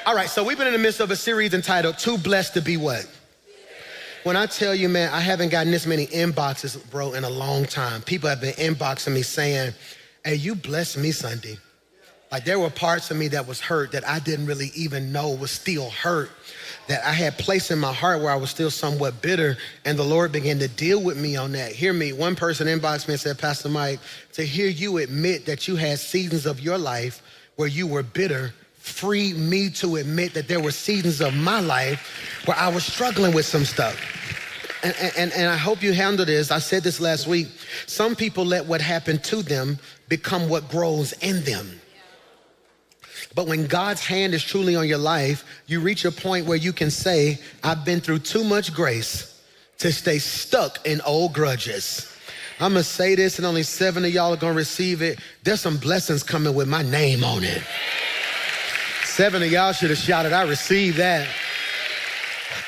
All right, so we've been in the midst of a series entitled Too Blessed to Be What? When I tell you, man, I haven't gotten this many inboxes, bro, in a long time. People have been inboxing me saying, hey, you blessed me Sunday. Like there were parts of me that was hurt that I didn't really even know was still hurt, that I had placed in my heart where I was still somewhat bitter, and the Lord began to deal with me on that. Hear me, one person inboxed me and said, Pastor Mike, to hear you admit that you had seasons of your life where you were bitter freed me to admit that there were seasons of my life where I was struggling with some stuff. And I hope you handle this. I said this last week. Some people let what happened to them become what grows in them. But when God's hand is truly on your life, you reach a point where you can say, I've been through too much grace to stay stuck in old grudges. I'm gonna say this and only 7 of y'all are gonna receive it. There's some blessings coming with my name on it. 7 of y'all should have shouted, I received that.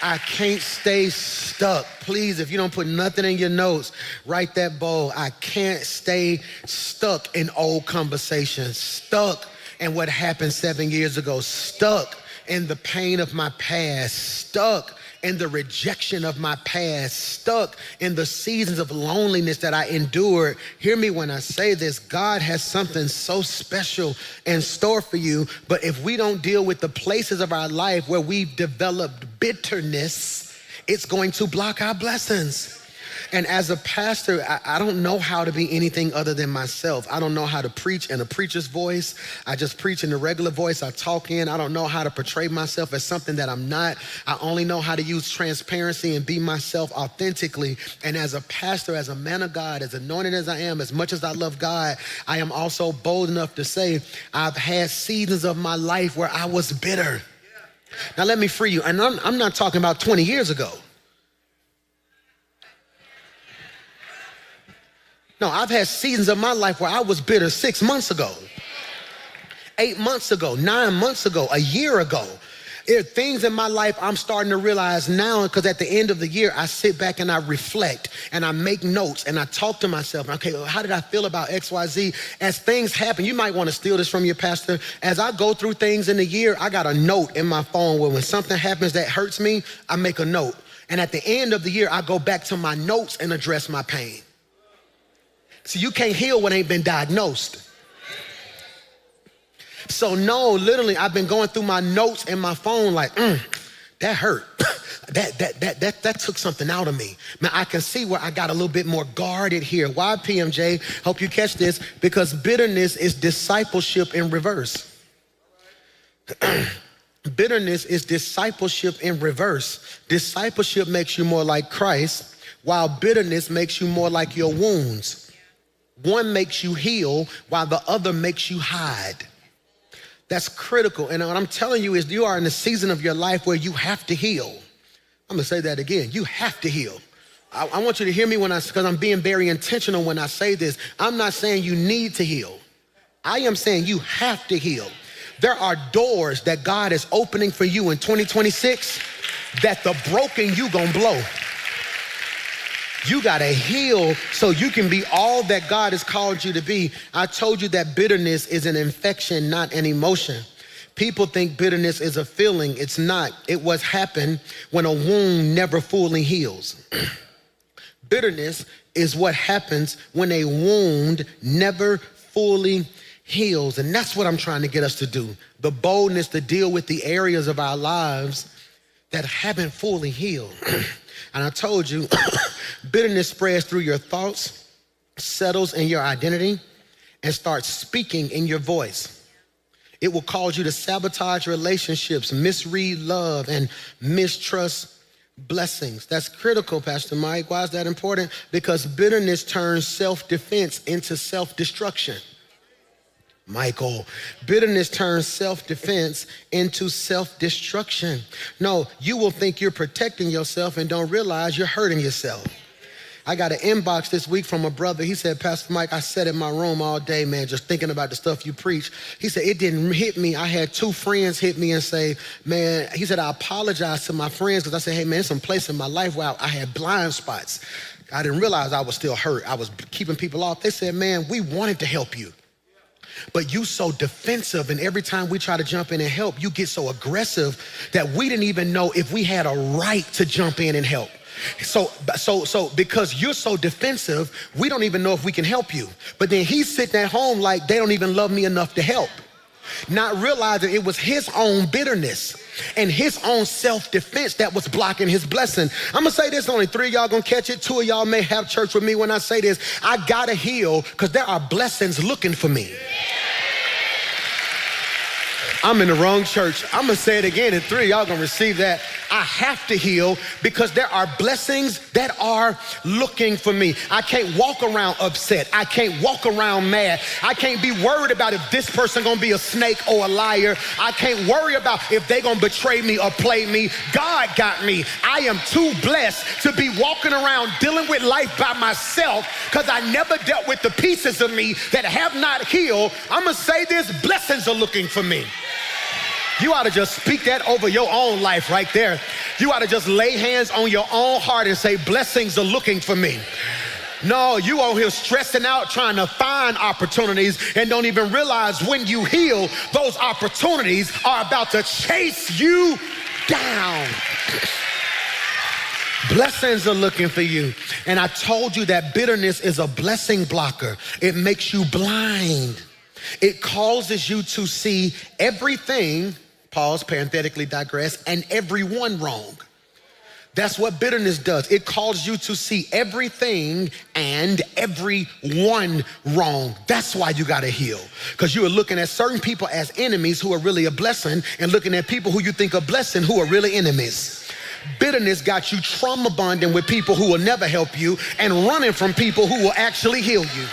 I can't stay stuck. Please, if you don't put nothing in your notes, write that bold. I can't stay stuck in old conversations, stuck in what happened 7 years ago, stuck in the pain of my past, stuck in the rejection of my past, stuck in the seasons of loneliness that I endured. Hear me when I say this, God has something so special in store for you, but if we don't deal with the places of our life where we've developed bitterness, it's going to block our blessings. And as a pastor, I don't know how to be anything other than myself. I don't know how to preach in a preacher's voice. I just preach in the regular voice I talk in. I don't know how to portray myself as something that I'm not. I only know how to use transparency and be myself authentically. And as a pastor, as a man of God, as anointed as I am, as much as I love God, I am also bold enough to say I've had seasons of my life where I was bitter. Now let me free you. And I'm not talking about 20 years ago. No, I've had seasons of my life where I was bitter 6 months ago, 8 months ago, 9 months ago, a year ago. There are things in my life I'm starting to realize now, because at the end of the year, I sit back and I reflect and I make notes and I talk to myself. Okay, well, how did I feel about XYZ? As things happen, you might want to steal this from your pastor. As I go through things in the year, I got a note in my phone where when something happens that hurts me, I make a note. And at the end of the year, I go back to my notes and address my pain. So you can't heal what ain't been diagnosed. So no, literally, I've been going through my notes in my phone like, that hurt. that took something out of me. Man, I can see where I got a little bit more guarded here. Why, PMJ? Hope you catch this. Because bitterness is discipleship in reverse. Bitterness is discipleship in reverse. Discipleship makes you more like Christ, while bitterness makes you more like your wounds. One makes you heal while the other makes you hide. That's critical. And what I'm telling you is you are in a season of your life where you have to heal. I'm gonna say that again. You have to heal. I want you to hear me because I'm being very intentional when I say this. I'm not saying you need to heal. I am saying you have to heal. There are doors that God is opening for you in 2026 that the broken you gonna blow. You gotta heal so you can be all that God has called you to be. I told you that bitterness is an infection, not an emotion. People think bitterness is a feeling. It's not. It was happened when a wound never fully heals. Bitterness is what happens when a wound never fully heals. And that's what I'm trying to get us to do. The boldness to deal with the areas of our lives that haven't fully healed. And I told you, bitterness spreads through your thoughts, settles in your identity, and starts speaking in your voice. It will cause you to sabotage relationships, misread love, and mistrust blessings. That's critical, Pastor Mike. Why is that important? Because bitterness turns self-defense into self-destruction. Michael, bitterness turns self-defense into self-destruction. No, you will think you're protecting yourself and don't realize you're hurting yourself. I got an inbox this week from a brother. He said, Pastor Mike, I sat in my room all day, man, just thinking about the stuff you preach. He said, it didn't hit me. I had 2 friends hit me and say, man, he said, I apologize to my friends because I said, hey, man, there's some place in my life where I had blind spots. I didn't realize I was still hurt. I was keeping people off. They said, man, we wanted to help you. But you so defensive, and every time we try to jump in and help, you get so aggressive that we didn't even know if we had a right to jump in and help. So because you're so defensive, we don't even know if we can help you. But then he's sitting at home like, they don't even love me enough to help. Not realizing it was his own bitterness and his own self-defense that was blocking his blessing. I'm gonna say this, only 3 of y'all gonna catch it. 2 of y'all may have church with me when I say this. I gotta heal because there are blessings looking for me. I'm in the wrong church. I'm gonna say it again, and 3 of y'all gonna receive that. I have to heal because there are blessings that are looking for me. I can't walk around upset. I can't walk around mad. I can't be worried about if this person gonna be a snake or a liar. I can't worry about if they gonna betray me or play me. God got me. I am too blessed to be walking around dealing with life by myself because I never dealt with the pieces of me that have not healed. I'm gonna say this, blessings are looking for me. You ought to just speak that over your own life right there. You ought to just lay hands on your own heart and say, blessings are looking for me. No, you out here stressing out trying to find opportunities and don't even realize when you heal, those opportunities are about to chase you down. Blessings are looking for you. And I told you that bitterness is a blessing blocker. It makes you blind. It causes you to see everything, pause, parenthetically digress, and everyone wrong. That's what bitterness does. It causes you to see everything and everyone wrong. That's why you gotta heal. Because you are looking at certain people as enemies who are really a blessing and looking at people who you think are blessing who are really enemies. Bitterness got you trauma bonding with people who will never help you and running from people who will actually heal you.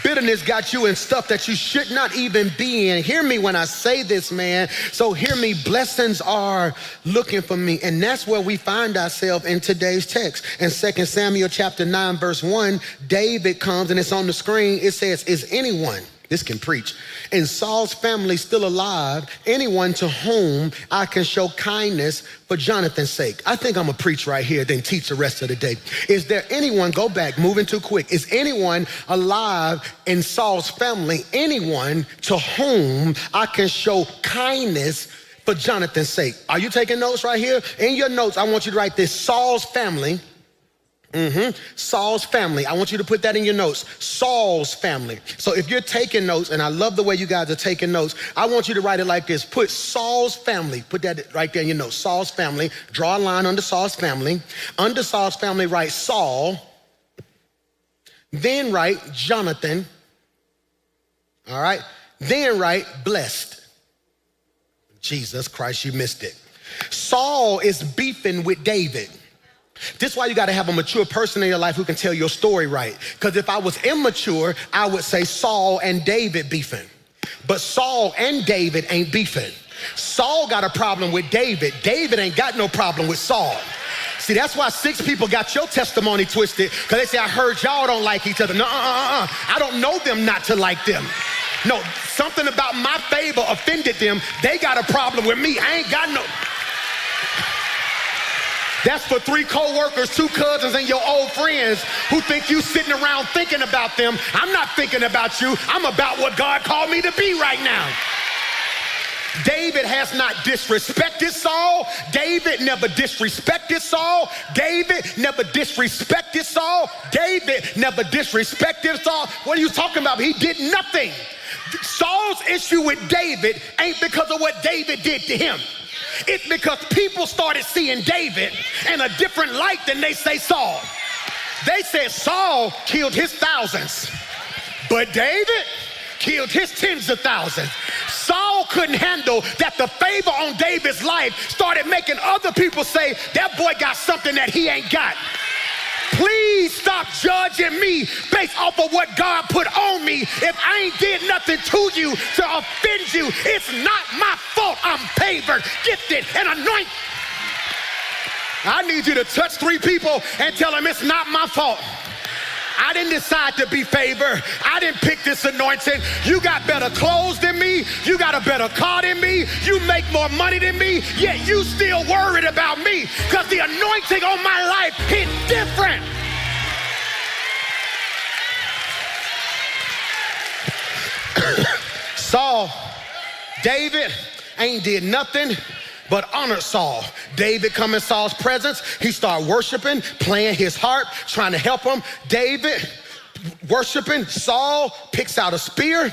Bitterness got you in stuff that you should not even be in. Hear me when I say this, man. So hear me, blessings are looking for me. And that's where we find ourselves in today's text. In 2 Samuel chapter 9, verse 1, David comes, and it's on the screen. It says, is anyone, this can preach, in Saul's family still alive, anyone to whom I can show kindness for Jonathan's sake? I think I'm gonna preach right here, then teach the rest of the day. Is there anyone, go back, moving too quick. Is anyone alive in Saul's family, anyone to whom I can show kindness for Jonathan's sake? Are you taking notes right here? In your notes, I want you to write this, Saul's family. Saul's family. I want you to put that in your notes. Saul's family. So if you're taking notes, and I love the way you guys are taking notes, I want you to write it like this. Put Saul's family. Put that right there in your notes. Saul's family. Draw a line under Saul's family. Under Saul's family, write Saul. Then write Jonathan. All right. Then write blessed. Jesus Christ, you missed it. Saul is beefing with David. This is why you got to have a mature person in your life who can tell your story right. Because if I was immature, I would say Saul and David beefing. But Saul and David ain't beefing. Saul got a problem with David. David ain't got no problem with Saul. See, that's why 6 people got your testimony twisted, because they say, I heard y'all don't like each other. No, I don't know them not to like them. No, something about my favor offended them. They got a problem with me. I ain't got no... That's for 3 co-workers, 2 cousins, and your old friends who think you sitting around thinking about them. I'm not thinking about you. I'm about what God called me to be right now. David has not disrespected Saul. David never disrespected Saul. David never disrespected Saul. David never disrespected Saul. What are you talking about? He did nothing. Saul's issue with David ain't because of what David did to him. It's because people started seeing David in a different light than they say Saul. They said Saul killed his thousands, but David killed his tens of thousands. Saul couldn't handle that the favor on David's life started making other people say, that boy got something that he ain't got. Please stop judging me based off of what God put on me. If I ain't did nothing to you to offend you, it's not my fault. I'm favored, gifted, and anointed. I need you to touch 3 people and tell them it's not my fault. I didn't decide to be favored. I didn't pick this anointing. You got better clothes than me. You got a better car than me. You make more money than me. Yet you still worried about me because the anointing on my life hit different. Saul, David ain't did nothing but honor Saul. David come in Saul's presence. He start worshiping, playing his harp, trying to help him. David worshiping. Saul picks out a spear,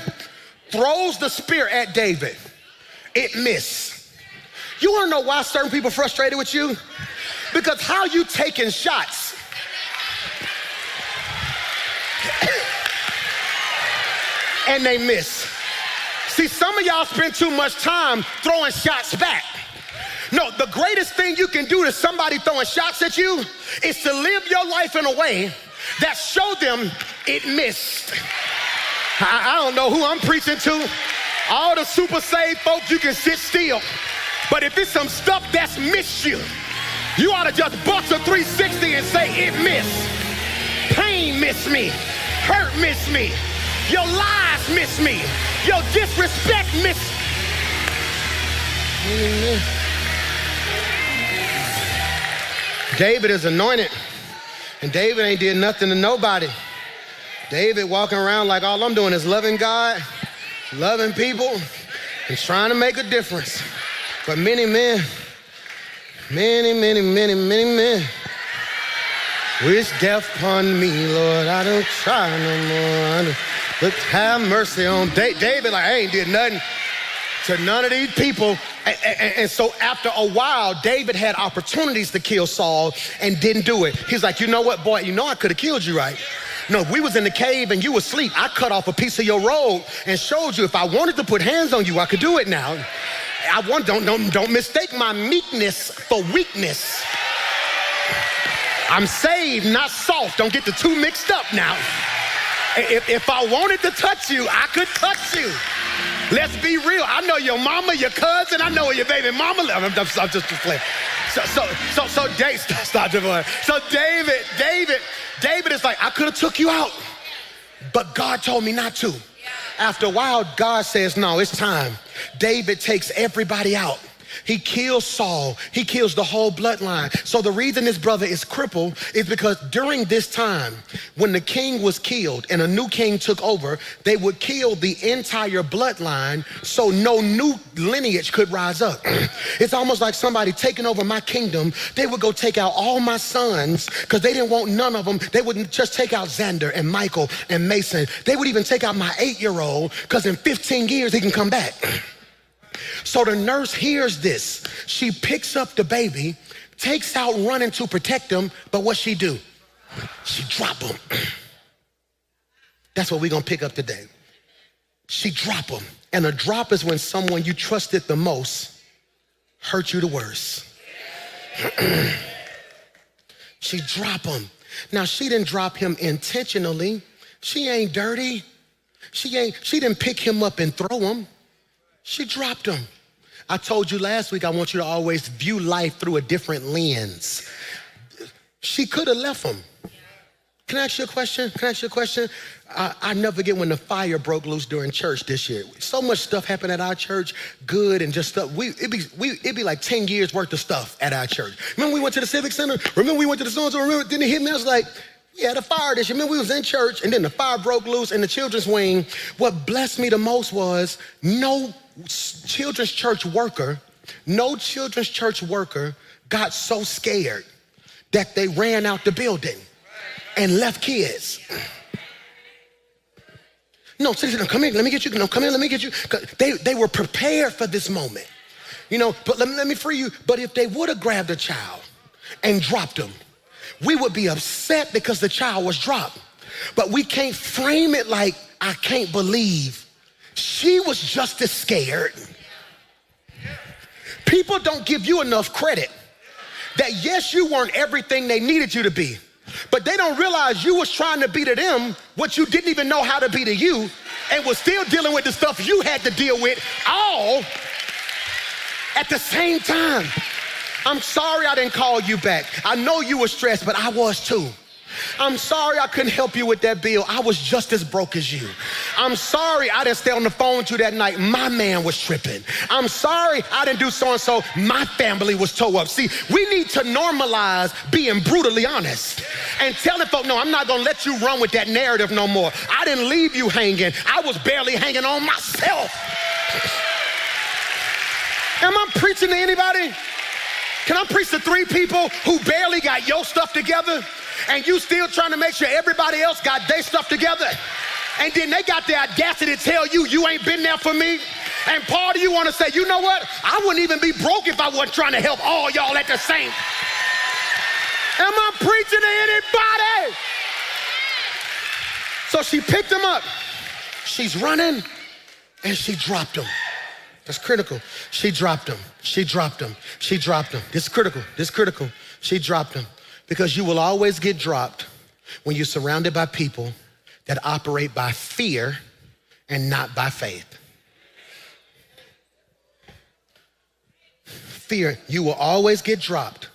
throws the spear at David. It missed. You wanna know why certain people frustrated with you? Because how you taking shots? And they miss. See, some of y'all spend too much time throwing shots back. No, the greatest thing you can do to somebody throwing shots at you is to live your life in a way that show them it missed. I don't know who I'm preaching to. All the super saved folks, you can sit still. But if it's some stuff that's missed you, you ought to just bust a 360 and say, it missed. Pain missed me. Hurt missed me. Your lies missed me. Your disrespect missed me. David is anointed, and David ain't did nothing to nobody. David walking around like all I'm doing is loving God, loving people, and trying to make a difference. But many men, many men, wish death upon me, Lord. I don't try no more. Look, have mercy on David. Like, I ain't did nothing to none of these people. And so after a while, David had opportunities to kill Saul and didn't do it. He's like, you know what, boy, you know I could have killed you, right? No, if we was in the cave and you were asleep, I cut off a piece of your robe and showed you if I wanted to put hands on you, I could do it now. Don't mistake my meekness for weakness. I'm saved, not soft. Don't get the two mixed up now. If I wanted to touch you, I could touch you. Let's be real. I know your mama, your cousin. I know where your baby mama lives. I'm just playing. So David is like, I could have took you out, but God told me not to. After a while, God says, no, it's time. David takes everybody out. He kills Saul. He kills the whole bloodline. So the reason this brother is crippled is because during this time, when the king was killed and a new king took over, they would kill the entire bloodline so no new lineage could rise up. It's almost like somebody taking over my kingdom. They would go take out all my sons because they didn't want none of them. They wouldn't just take out Xander and Michael and Mason. They would even take out my 8-year-old because in 15 years he can come back. So the nurse hears this. She picks up the baby, takes out running to protect him, but what she do? She drop him. That's what we're gonna pick up today. She drop him. And a drop is when someone you trusted the most hurt you the worst. She drop him. Now she didn't drop him intentionally. She ain't dirty. She didn't pick him up and throw him. She dropped him. I told you last week I want you to always view life through a different lens. She could have left him. Can I ask you a question? I never forget when the fire broke loose during church this year. So much stuff happened at our church, good and just stuff. It'd be like 10 years worth of stuff at our church. Remember we went to the Civic Center? Remember we went to the so-and-so? Remember, didn't it hit me? I was like, yeah, the fire this year. Remember we was in church and then the fire broke loose in the children's wing. What blessed me the most was no children's church worker got so scared that they ran out the building and left kids. No, come here, let me get you. No, come here, let me get you. They were prepared for this moment. You know, but let me free you. But if they would have grabbed a child and dropped him, we would be upset because the child was dropped. But we can't frame it like, I can't believe she was just as scared. People don't give you enough credit that yes, you weren't everything they needed you to be, but they don't realize you was trying to be to them what you didn't even know how to be to you and was still dealing with the stuff you had to deal with all at the same time. I'm sorry I didn't call you back. I know you were stressed, but I was too. I'm sorry I couldn't help you with that bill. I was just as broke as you. I'm sorry I didn't stay on the phone with you that night. My man was tripping. I'm sorry I didn't do so-and-so. My family was toe up. See, we need to normalize being brutally honest. And telling folk, no, I'm not gonna let you run with that narrative no more. I didn't leave you hanging. I was barely hanging on myself. Am I preaching to anybody? Can I preach to 3 people who barely got your stuff together and you still trying to make sure everybody else got their stuff together? And then they got the audacity to tell you, you ain't been there for me. And part of you want to say, you know what? I wouldn't even be broke if I wasn't trying to help all y'all at the same. Am I preaching to anybody? So she picked him up. She's running and she dropped him. That's critical. She dropped him. She dropped him. She dropped him. This is critical. This is critical. She dropped him. Because you will always get dropped when you're surrounded by people that operate by fear and not by faith. Fear, you will always get dropped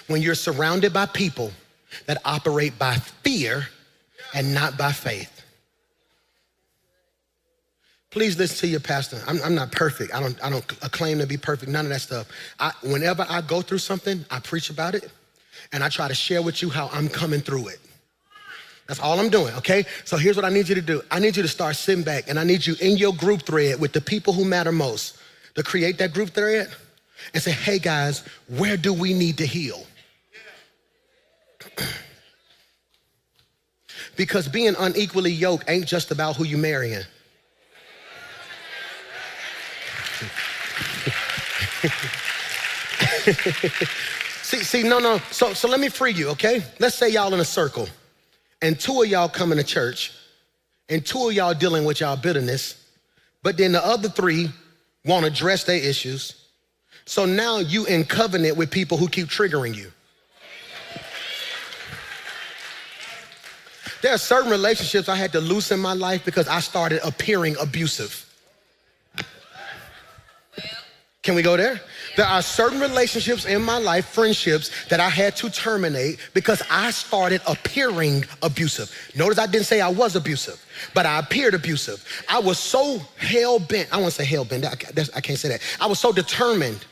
when you're surrounded by people that operate by fear and not by faith. Please listen to your pastor. I'm not perfect. I don't claim to be perfect, none of that stuff. Whenever I go through something, I preach about it and I try to share with you how I'm coming through it. That's all I'm doing, okay? So here's what I need you to do. I need you to start sitting back and I need you in your group thread with the people who matter most to create that group thread and say, hey guys, where do we need to heal? Because being unequally yoked ain't just about who you marrying. No. So let me free you, okay? Let's say y'all in a circle and 2 of y'all coming to church and 2 of y'all dealing with y'all bitterness, but then the other 3 won't address their issues. So now you in covenant with people who keep triggering you. There are certain relationships I had to loose in my life because I started appearing abusive. Can we go there? There are certain relationships in my life, friendships, that I had to terminate because I started appearing abusive. Notice I didn't say I was abusive, but I appeared abusive. I was so hell-bent, I won't say hell-bent, I can't say that. I was so determined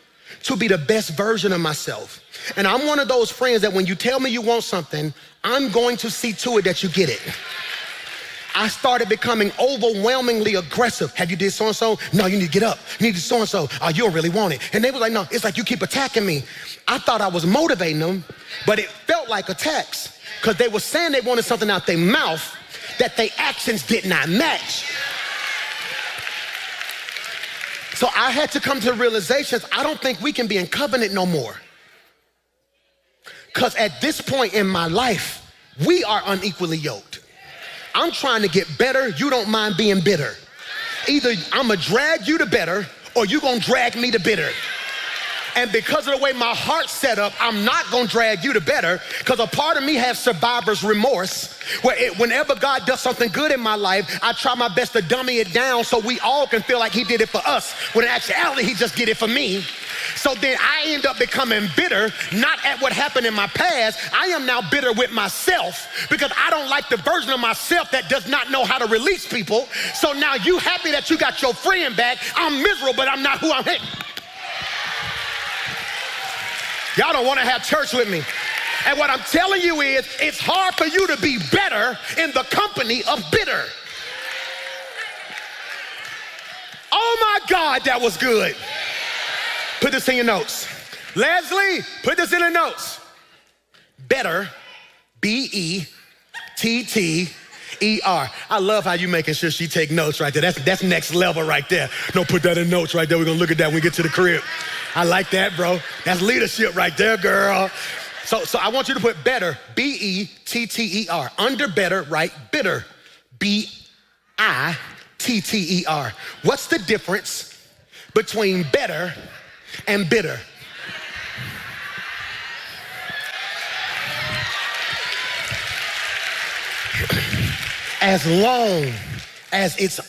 to be the best version of myself. And I'm one of those friends that when you tell me you want something, I'm going to see to it that you get it. I started becoming overwhelmingly aggressive. Have you did so-and-so? No, you need to get up. You need to so-and-so. Oh, you don't really want it. And they was like, no, it's like you keep attacking me. I thought I was motivating them, but it felt like attacks because they were saying they wanted something out their mouth that their actions did not match. So I had to come to realizations, I don't think we can be in covenant no more. Because at this point in my life, we are unequally yoked. I'm trying to get better. You don't mind being bitter. Either I'm gonna drag you to better or you gonna drag me to bitter. And because of the way my heart's set up, I'm not gonna drag you to better because a part of me has survivor's remorse where whenever God does something good in my life, I try my best to dummy it down so we all can feel like he did it for us, when in actuality, he just did it for me. So then I end up becoming bitter, not at what happened in my past. I am now bitter with myself because I don't like the version of myself that does not know how to release people. So now you happy that you got your friend back. I'm miserable, but I'm not who I'm hitting. Y'all don't want to have church with me. And what I'm telling you is, it's hard for you to be better in the company of bitter. Oh my God, that was good. Put this in your notes. Leslie, put this in the notes. Better, B-E-T-T-E-R. I love how you making sure she take notes right there. That's next level right there. No, put that in notes right there. We're gonna look at that when we get to the crib. I like that, bro. That's leadership right there, girl. So I want you to put better, B-E-T-T-E-R. Under better, right? Bitter, B-I-T-T-E-R. What's the difference between better and bitter? As long as it's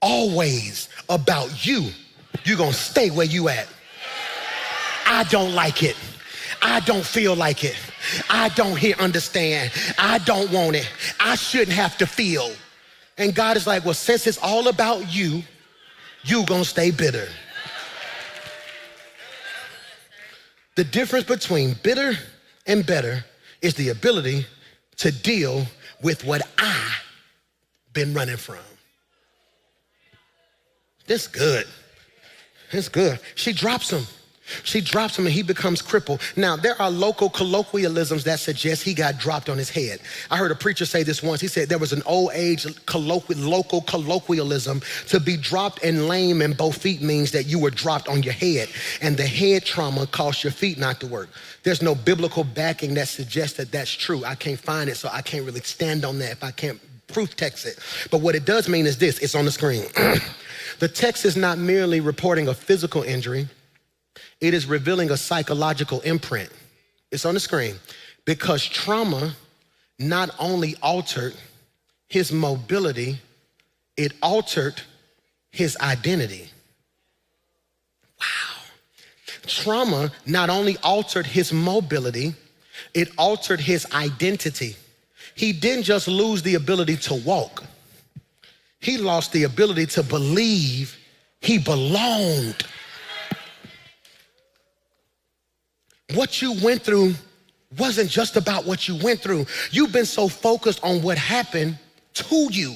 always about you, you're gonna stay where you at. I don't like it. I don't feel like it. I don't understand. I don't want it. I shouldn't have to feel. And God is like, well, since it's all about you, you gonna stay bitter. The difference between bitter and better is the ability to deal with what I've been running from. This good. It's good. She drops him. She drops him and he becomes crippled. Now, there are local colloquialisms that suggest he got dropped on his head. I heard a preacher say this once. He said there was an old age local colloquialism. To be dropped and lame in both feet means that you were dropped on your head, and the head trauma caused your feet not to work. There's no biblical backing that suggests that that's true. I can't find it, so I can't really stand on that if I can't proof text it. But what it does mean is this, it's on the screen. The text is not merely reporting a physical injury, it is revealing a psychological imprint. It's on the screen. Because trauma not only altered his mobility, it altered his identity. Wow. Trauma not only altered his mobility, it altered his identity. He didn't just lose the ability to walk. He lost the ability to believe he belonged. What you went through wasn't just about what you went through. You've been so focused on what happened to you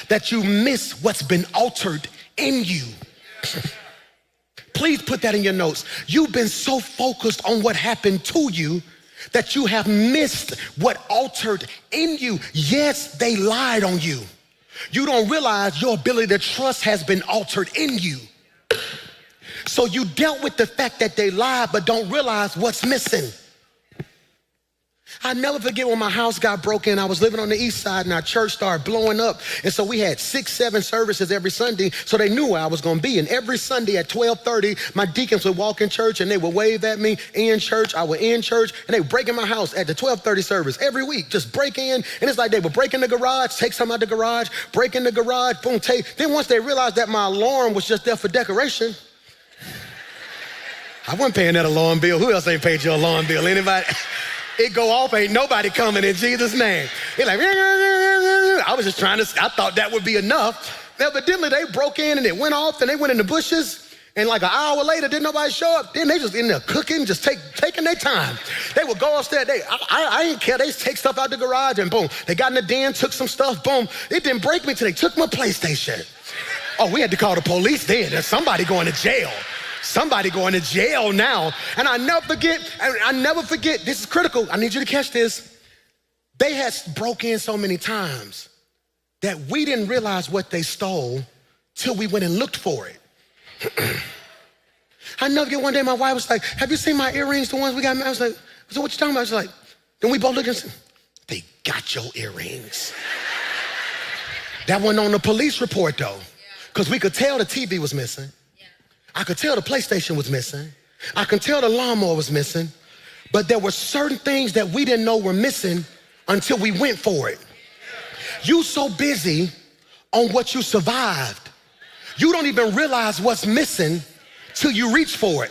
that you miss what's been altered in you. Please put that in your notes. You've been so focused on what happened to you that you have missed what altered in you. Yes, they lied on you. You don't realize your ability to trust has been altered in you. So you dealt with the fact that they lied, but don't realize what's missing. I never forget when my house got broken. I was living on the east side and our church started blowing up. And so we had 6, 7 services every Sunday, so they knew where I was gonna be. And every Sunday at 12:30, my deacons would walk in church and they would wave at me in church. I would in church and they would break in my house at the 12:30 service every week. Just break in, and it's like they would break in the garage, take something out the garage, break in the garage, boom, take. Then once they realized that my alarm was just there for decoration, I wasn't paying that alarm bill. Who else ain't paid your alarm bill? Anybody? It go off, ain't nobody coming in Jesus' name. It's like, I was just trying to, I thought that would be enough. Evidently, they broke in and it went off and they went in the bushes, and like an hour later, didn't nobody show up. Then they just in there cooking, just taking their time. They would go upstairs, I didn't care. They take stuff out the garage and boom, they got in the den, took some stuff, boom. It didn't break me till they took my PlayStation. Oh, we had to call the police then. There's somebody going to jail. Somebody going to jail now. And I never forget, this is critical. I need you to catch this. They had broke in so many times that we didn't realize what they stole till we went and looked for it. I never forget one day my wife was like, have you seen my earrings, the ones we got? I was like, so what you talking about? I was like, then we both looked and said, they got your earrings. That wasn't on the police report though, because we could tell the TV was missing. I could tell the PlayStation was missing. I could tell the lawnmower was missing. But there were certain things that we didn't know were missing until we went for it. You so busy on what you survived, you don't even realize what's missing till you reach for it.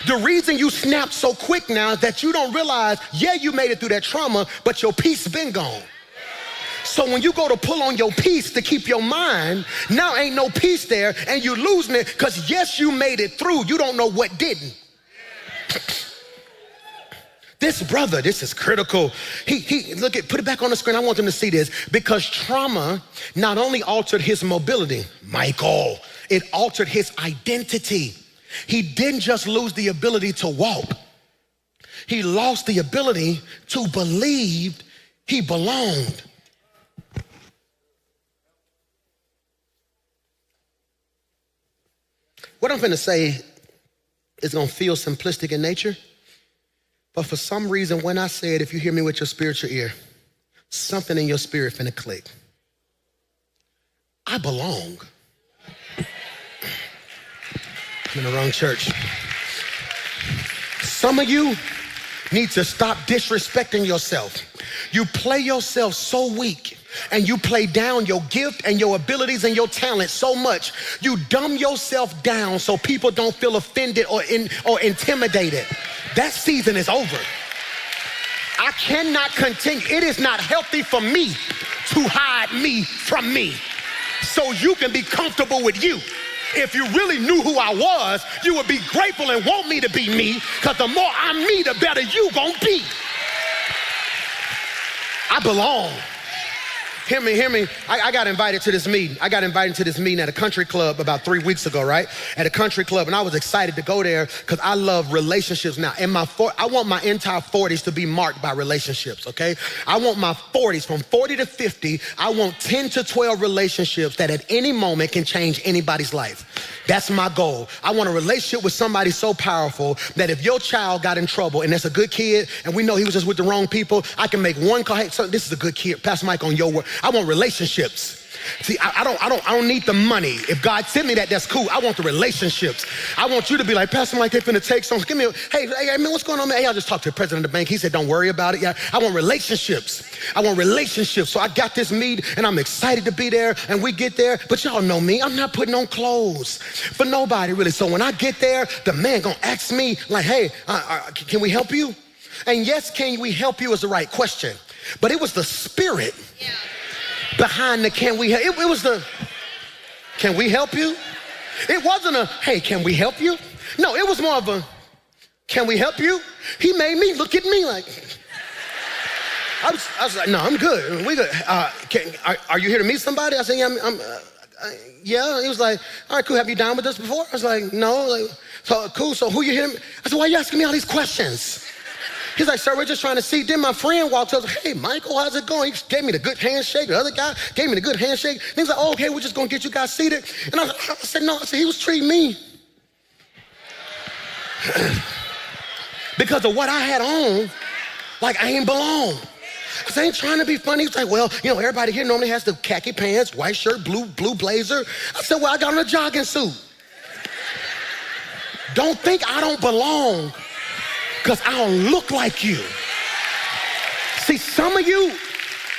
The reason you snap so quick now is that you don't realize, yeah, you made it through that trauma, but your peace been gone. So when you go to pull on your peace to keep your mind, now ain't no peace there, and you're losing it because yes, you made it through. You don't know what didn't. This brother, this is critical. Look at, put it back on the screen. I want them to see this, because trauma not only altered his mobility, Michael, it altered his identity. He didn't just lose the ability to walk. He lost the ability to believe he belonged. What I'm gonna say is gonna feel simplistic in nature, but for some reason, when I say it, if you hear me with your spiritual ear, something in your spirit finna click. I belong. I'm in the wrong church. Some of you need to stop disrespecting yourself. You play yourself so weak, and you play down your gift and your abilities and your talent so much. You dumb yourself down so people don't feel offended or intimidated. That season is over. I cannot continue. It is not healthy for me to hide me from me, so you can be comfortable with you. If you really knew who I was, you would be grateful and want me to be me, because the more I'm me, the better you gonna be. I belong. Hear me. I got invited to this meeting. I got invited to this meeting at a country club about 3 weeks ago, right? At a country club, and I was excited to go there because I love relationships now. I want my entire 40s to be marked by relationships, okay? I want my 40s, from 40 to 50, I want 10 to 12 relationships that at any moment can change anybody's life. That's my goal. I want a relationship with somebody so powerful that if your child got in trouble and that's a good kid and we know he was just with the wrong people, I can make one call. Hey, so this is a good kid. Pastor Mike, on your word. I want relationships. See, I don't need the money. If God sent me that, that's cool. I want the relationships. I want you to be like, Pastor Mike, they're finna take some. Give me hey, man, what's going on, man? Hey, I just talked to the president of the bank. He said, don't worry about it. Yeah, I want relationships. I want relationships. So I got this meet and I'm excited to be there and we get there. But y'all know me. I'm not putting on clothes for nobody really. So when I get there, the man gonna ask me like, hey, can we help you? And yes, can we help you is the right question. But it was the spirit behind the can we help. It was the, can we help you? It wasn't a, hey, can we help you? No, it was more of a, can we help you? He made me look at me like, I was like, no, I'm good. We good. Are you here to meet somebody? I said, yeah, yeah. He was like, all right, cool. Have you dined with us before? I was like, no. Like, so cool. So who you here? I said, why are you asking me all these questions? He's like, sir, we're just trying to see. Then my friend walked up, hey, Michael, how's it going? He gave me the good handshake. The other guy gave me the good handshake. And he's like, oh, okay, we're just gonna get you guys seated. And I said, no, he was treating me because of what I had on, like I ain't belong. I said, I ain't trying to be funny. He's like, well, you know, everybody here normally has the khaki pants, white shirt, blue blazer. I said, well, I got on a jogging suit. Don't think I don't belong because I don't look like you. See, some of you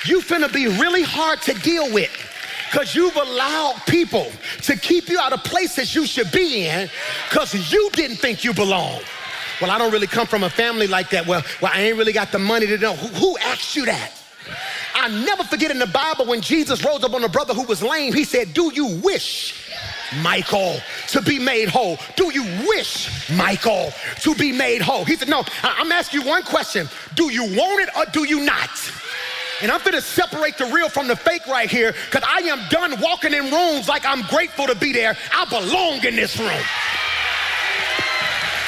finna be really hard to deal with because you've allowed people to keep you out of places you should be in because you didn't think you belong. Well, I don't really come from a family like that. Well, I ain't really got the money to know. Who asked you that? I never forget in the Bible when Jesus rose up on a brother who was lame, he said, do you wish, Michael, to be made whole? Do you wish, Michael, to be made whole? He said, no, I'm asking you one question. Do you want it or do you not? And I'm gonna separate the real from the fake right here because I am done walking in rooms like I'm grateful to be there. I belong in this room.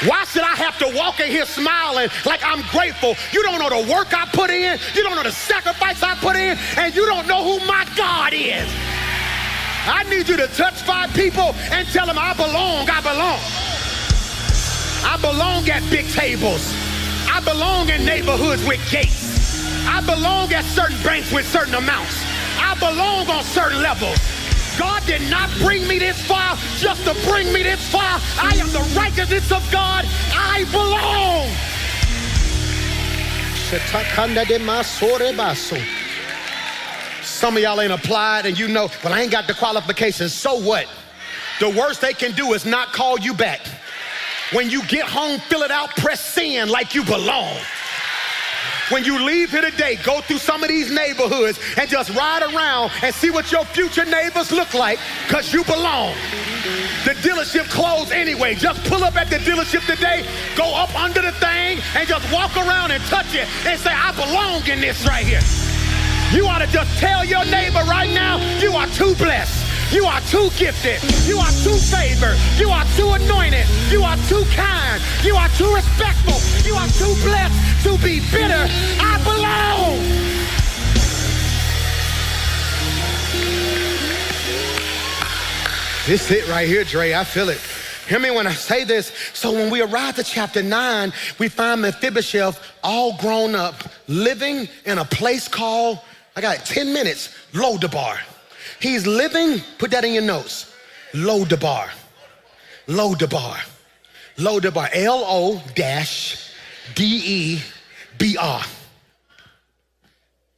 Why should I have to walk in here smiling like I'm grateful? You don't know the work I put in, you don't know the sacrifice I put in, and you don't know who my God is. I need you to touch 5 people and tell them I belong, I belong. I belong at big tables. I belong in neighborhoods with gates. I belong at certain banks with certain amounts. I belong on certain levels. God did not bring me this far just to bring me this far. I am the righteousness of God. I belong. Some of y'all ain't applied and you know, well, I ain't got the qualifications. So what? The worst they can do is not call you back. When you get home, fill it out, press send like you belong. When you leave here today, go through some of these neighborhoods and just ride around and see what your future neighbors look like because you belong. The dealership closed anyway. Just pull up at the dealership today, go up under the thing and just walk around and touch it and say, I belong in this right here. You ought to just tell your neighbor right now, you are too blessed. You are too gifted. You are too favored. You are too anointed. You are too kind. You are too respectful. You are too blessed to be bitter. I belong. This it right here, Dre. I feel it. Hear me when I say this. So when we arrive to chapter 9, we find Mephibosheth all grown up, living in a place called, I got 10 minutes, Lodabar. He's living, put that in your notes, Lodabar. Lodabar. Lodabar. L-O-D-E-B-R.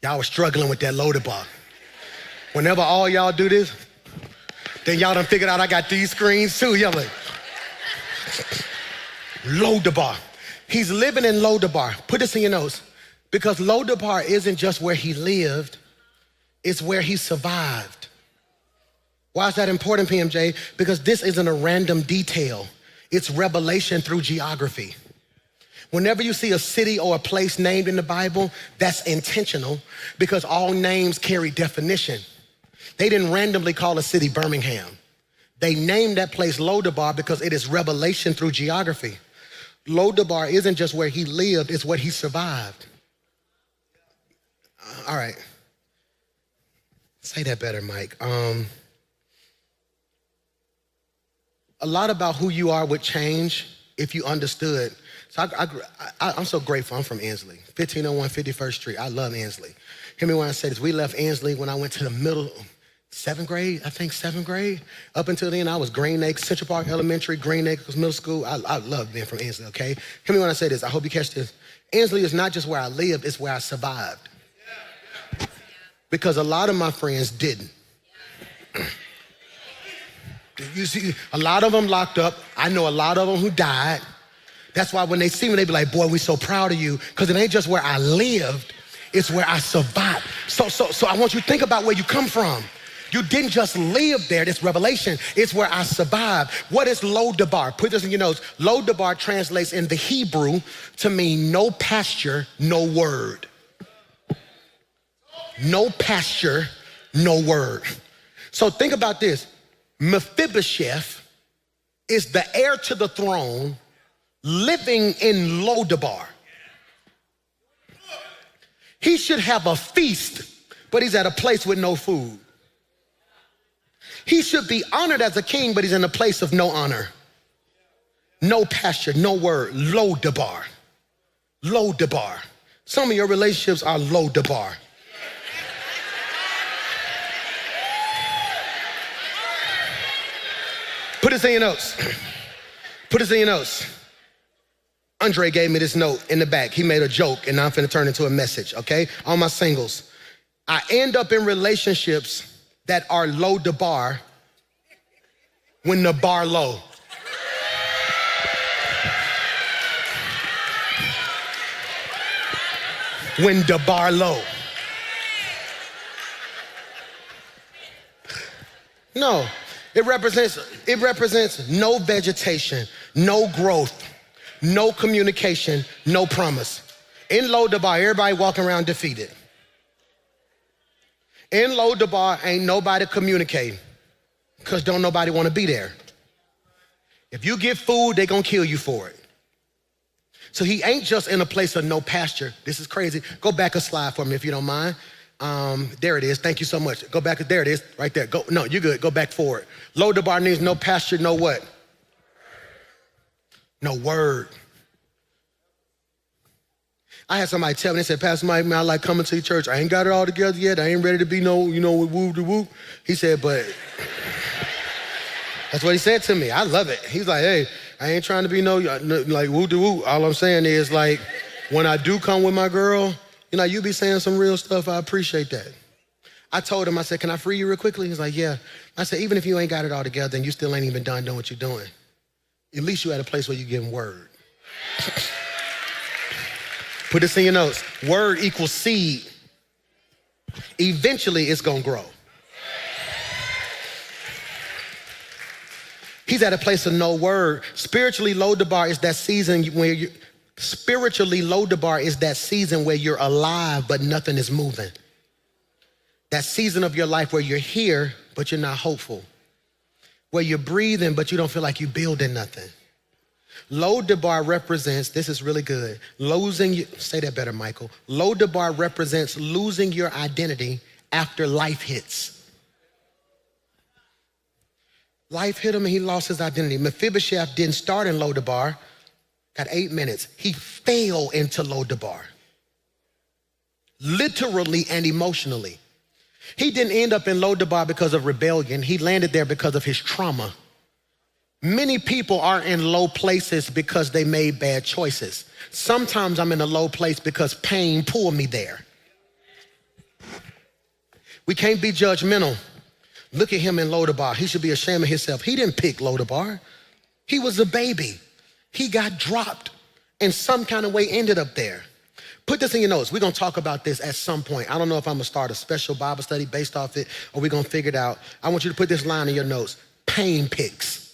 Y'all were struggling with that Lodabar. Whenever all y'all do this, then y'all done figured out I got these screens too. Y'all like, Lodabar. He's living in Lodabar. Put this in your notes. Because Lodabar isn't just where he lived, it's where he survived. Why is that important, PMJ? Because this isn't a random detail. It's revelation through geography. Whenever you see a city or a place named in the Bible, that's intentional because all names carry definition. They didn't randomly call a city Birmingham. They named that place Lodabar because it is revelation through geography. Lodabar isn't just where he lived, it's what he survived. All right. Say that better, Mike. A lot about who you are would change if you understood. So I'm so grateful. I'm from Ansley, 1501 51st Street. I love Ansley. Hear me when I say this. We left Ansley when I went to the seventh grade. Up until then, I was Green Acres, Central Park Elementary, Green Acres Middle School. I love being from Ansley, okay? Hear me when I say this. I hope you catch this. Ansley is not just where I lived, it's where I survived. Because a lot of my friends didn't. You see, a lot of them locked up. I know a lot of them who died. That's why when they see me, they be like, boy, we so proud of you. Because it ain't just where I lived, it's where I survived. So I want you to think about where you come from. You didn't just live there, this revelation. It's where I survived. What is Lodabar? Put this in your notes. Lodabar translates in the Hebrew to mean no pasture, no word. No pasture, no word. So think about this. Mephibosheth is the heir to the throne living in Lodabar. He should have a feast, but he's at a place with no food. He should be honored as a king, but he's in a place of no honor. No pasture, no word. Lodabar. Lodabar. Some of your relationships are Lodabar. Put this in your notes. Put this in your notes. Andre gave me this note in the back. He made a joke, and now I'm finna turn it into a message, okay? All my singles. I end up in relationships that are low the bar when the bar low. When the bar low. No, it represents no vegetation, no growth, no communication, no promise. In Lodabar, everybody walking around defeated. In Lodabar, ain't nobody communicating because don't nobody want to be there. If you get food, they gonna kill you for it. So he ain't just in a place of no pasture. This is crazy. Go back a slide for me if you don't mind. There it is. Thank you so much. Go back. There it is. Right there. Go. No, you're good. Go back forward. Lodabar needs no pasture, no what? No word. I had somebody tell me, they said, Pastor Mike, man, I like coming to your church. I ain't got it all together yet. I ain't ready to be no, whoop de whoop. He said, but that's what he said to me. I love it. He's like, hey, I ain't trying to be no like whoop de whoop. All I'm saying is like, when I do come with my girl, you be saying some real stuff. I appreciate that. I told him, I said, can I free you real quickly? He's like, yeah. I said, even if you ain't got it all together, then you still ain't even done doing what you're doing. At least you at a place where you give him word. Put this in your notes. Word equals seed. Eventually, it's gonna grow. He's at a place of no word. Spiritually, Lodabar is that season where Lodabar is that season where you're alive, but nothing is moving. That season of your life where you're here, but you're not hopeful. Where you're breathing, but you don't feel like you're building nothing. Lodabar represents, this is really good, say that better, Michael. Lodabar represents losing your identity after life hits. Life hit him and he lost his identity. Mephibosheth didn't start in Lodabar, got 8 minutes. He fell into Lodabar, literally and emotionally. He didn't end up in Lodabar because of rebellion. He landed there because of his trauma. Many people are in low places because they made bad choices. Sometimes I'm in a low place because pain pulled me there. We can't be judgmental. Look at him in Lodabar. He should be ashamed of himself. He didn't pick Lodabar. He was a baby. He got dropped and some kind of way ended up there. Put this in your notes. We're gonna talk about this at some point. I don't know if I'm gonna start a special Bible study based off it or we're gonna figure it out. I want you to put this line in your notes. Pain picks.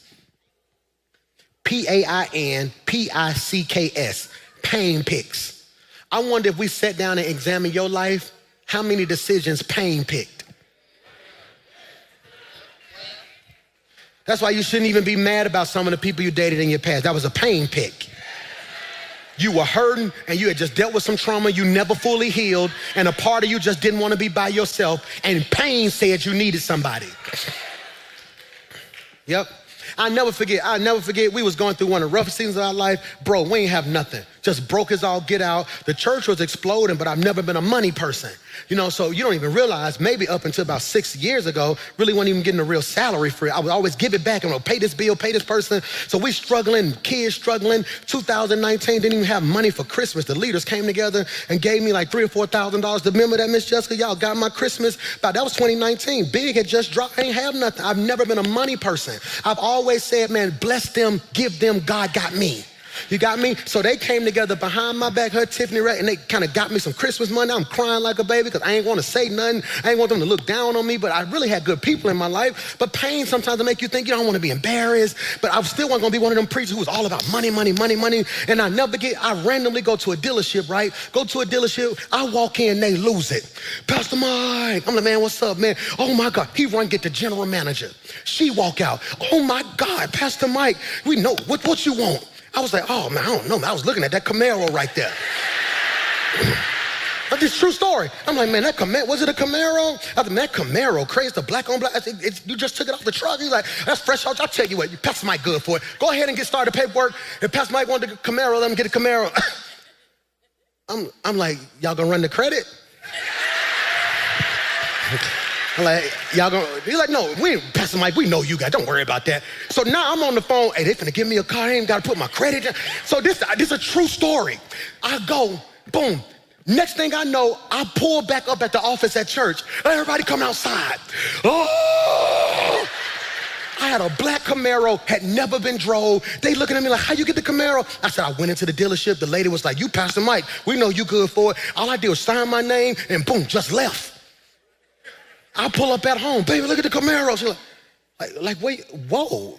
Painpicks. pain picks. I wonder if we sat down and examined your life, how many decisions pain picked? That's why you shouldn't even be mad about some of the people you dated in your past. That was a pain pick. You were hurting and you had just dealt with some trauma you never fully healed, and a part of you just didn't want to be by yourself, and pain said you needed somebody. Yep. I'll never forget, we was going through one of the roughest seasons of our life. Bro, we ain't have nothing. Just broke as all get out. The church was exploding, but I've never been a money person. So you don't even realize, maybe up until about 6 years ago, really wasn't even getting a real salary for it. I would always give it back and I'll pay this bill, pay this person. So we struggling, kids struggling. 2019, didn't even have money for Christmas. The leaders came together and gave me like $3,000 or $4,000. Remember that, Miss Jessica? Y'all got my Christmas. That was 2019. Big had just dropped. I ain't have nothing. I've never been a money person. I've always said, man, bless them, give them, God got me. You got me? So they came together behind my back, her, Tiffany, right, and they kind of got me some Christmas money. I'm crying like a baby because I ain't want to say nothing. I ain't want them to look down on me, but I really had good people in my life. But pain sometimes will make you think you don't want to be embarrassed, but I still wasn't going to be one of them preachers who was all about money, money, money, money. And I randomly go to a dealership, right? Go to a dealership, I walk in, they lose it. Pastor Mike, I'm like, man, what's up, man? Oh my God, he run get the general manager. She walk out, oh my God, Pastor Mike, we know, what you want? I was like, oh man, I don't know, man. I was looking at that Camaro right there. But this true story. I'm like, man, that Camaro, was it a Camaro? I said, man, that Camaro, crazy, the black on black. I said, you just took it off the truck. He's like, that's fresh out. I'll tell you what, Pastor Mike good for it. Go ahead and get started paperwork. If Pastor Mike wanted a Camaro, let him get a Camaro. I'm like, y'all gonna run the credit? I'm like, y'all gonna, he's like, no, we ain't, Pastor Mike, we know you guys, don't worry about that. So now I'm on the phone, hey, they finna give me a car, I ain't gotta put my credit in. So this is a true story. I go, boom. Next thing I know, I pull back up at the office at church. Everybody come outside. Oh! I had a black Camaro, had never been drove. They looking at me like, how you get the Camaro? I said, I went into the dealership. The lady was like, you Pastor Mike, we know you good for it. All I did was sign my name and boom, just left. I pull up at home, baby, look at the Camaro. She's like, wait, whoa.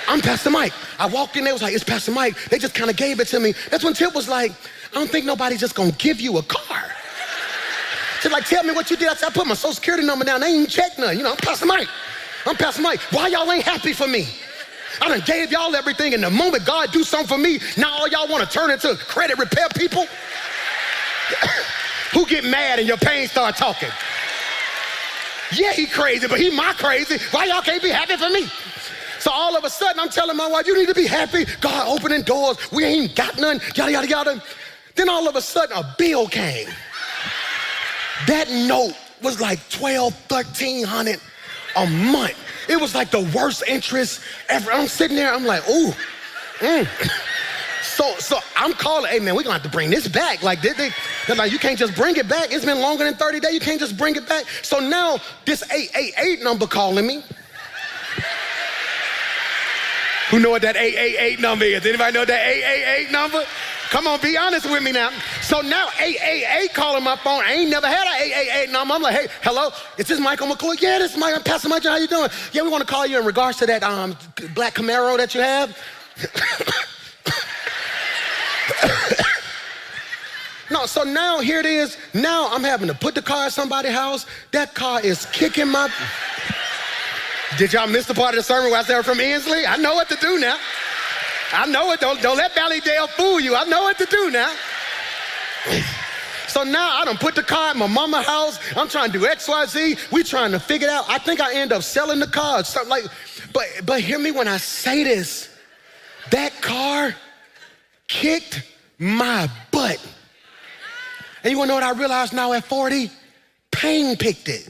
I'm Pastor Mike. I walked in there, was like, it's Pastor Mike. They just kind of gave it to me. That's when Tip was like, I don't think nobody's just gonna give you a car. She's like, tell me what you did. I said, I put my social security number down. They ain't even checked none. I'm Pastor Mike. I'm Pastor Mike. Why y'all ain't happy for me? I done gave y'all everything, and the moment God do something for me, now all y'all wanna turn into credit repair people? Who get mad and your pain start talking? Yeah, he crazy, but he my crazy. Why y'all can't be happy for me? So all of a sudden, I'm telling my wife, you need to be happy. God opening doors. We ain't got none, yada, yada, yada. Then all of a sudden, a bill came. That note was like $1,200, $1,300 a month. It was like the worst interest ever. I'm sitting there, I'm like, ooh. So I'm calling, hey man, we're gonna have to bring this back. Like, they're like, you can't just bring it back. It's been longer than 30 days. You can't just bring it back. So now this 888 number calling me. Who know what that 888 number is? Anybody know what that 888 number? Come on, be honest with me now. So now 888 calling my phone. I ain't never had an 888 number. I'm like, hey, hello, is this Michael McCoy? Yeah, this is Mike. I'm Pastor Mike. How you doing? Yeah, we want to call you in regards to that black Camaro that you have. No, so now here it is. Now I'm having to put the car at somebody's house. That car is kicking my... Did y'all miss the part of the sermon where I said from Inslee? I know what to do now. I know it. Don't let Valleydale fool you. I know what to do now. So now I done put the car at my mama's house. I'm trying to do X, Y, Z. We trying to figure it out. I think I end up selling the car. Something like, but hear me when I say this. That car kicked my butt. And you wanna know what I realized now at 40? Pain picked it.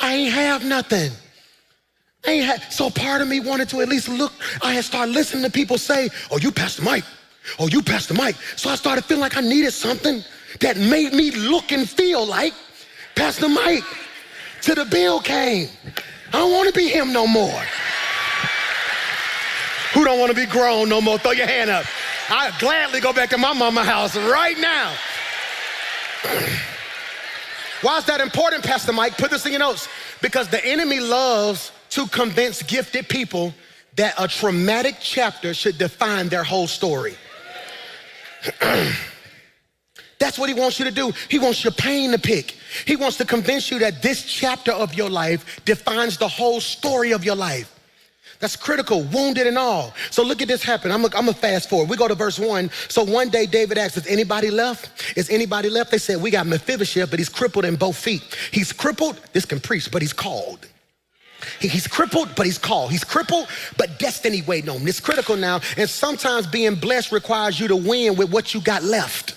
I ain't have nothing. So part of me wanted to at least look. I had started listening to people say, oh, you Pastor Mike. Oh, you Pastor Mike. So I started feeling like I needed something that made me look and feel like Pastor Mike. Till the bill came. I don't want to be him no more. Who don't want to be grown no more? Throw your hand up. I'd gladly go back to my mama's house right now. Why is that important, Pastor Mike? Put this in your notes. Because the enemy loves to convince gifted people that a traumatic chapter should define their whole story. That's what he wants you to do. He wants your pain to pick. He wants to convince you that this chapter of your life defines the whole story of your life. That's critical, wounded and all. So look at this happen. I'm gonna fast forward. We go to verse 1. So one day David asked, is anybody left? Is anybody left? They said, we got Mephibosheth, but he's crippled in both feet. He's crippled, this can preach, but he's called. He's crippled, but he's called. He's crippled, but destiny waiting on him. It's critical now, and sometimes being blessed requires you to win with what you got left.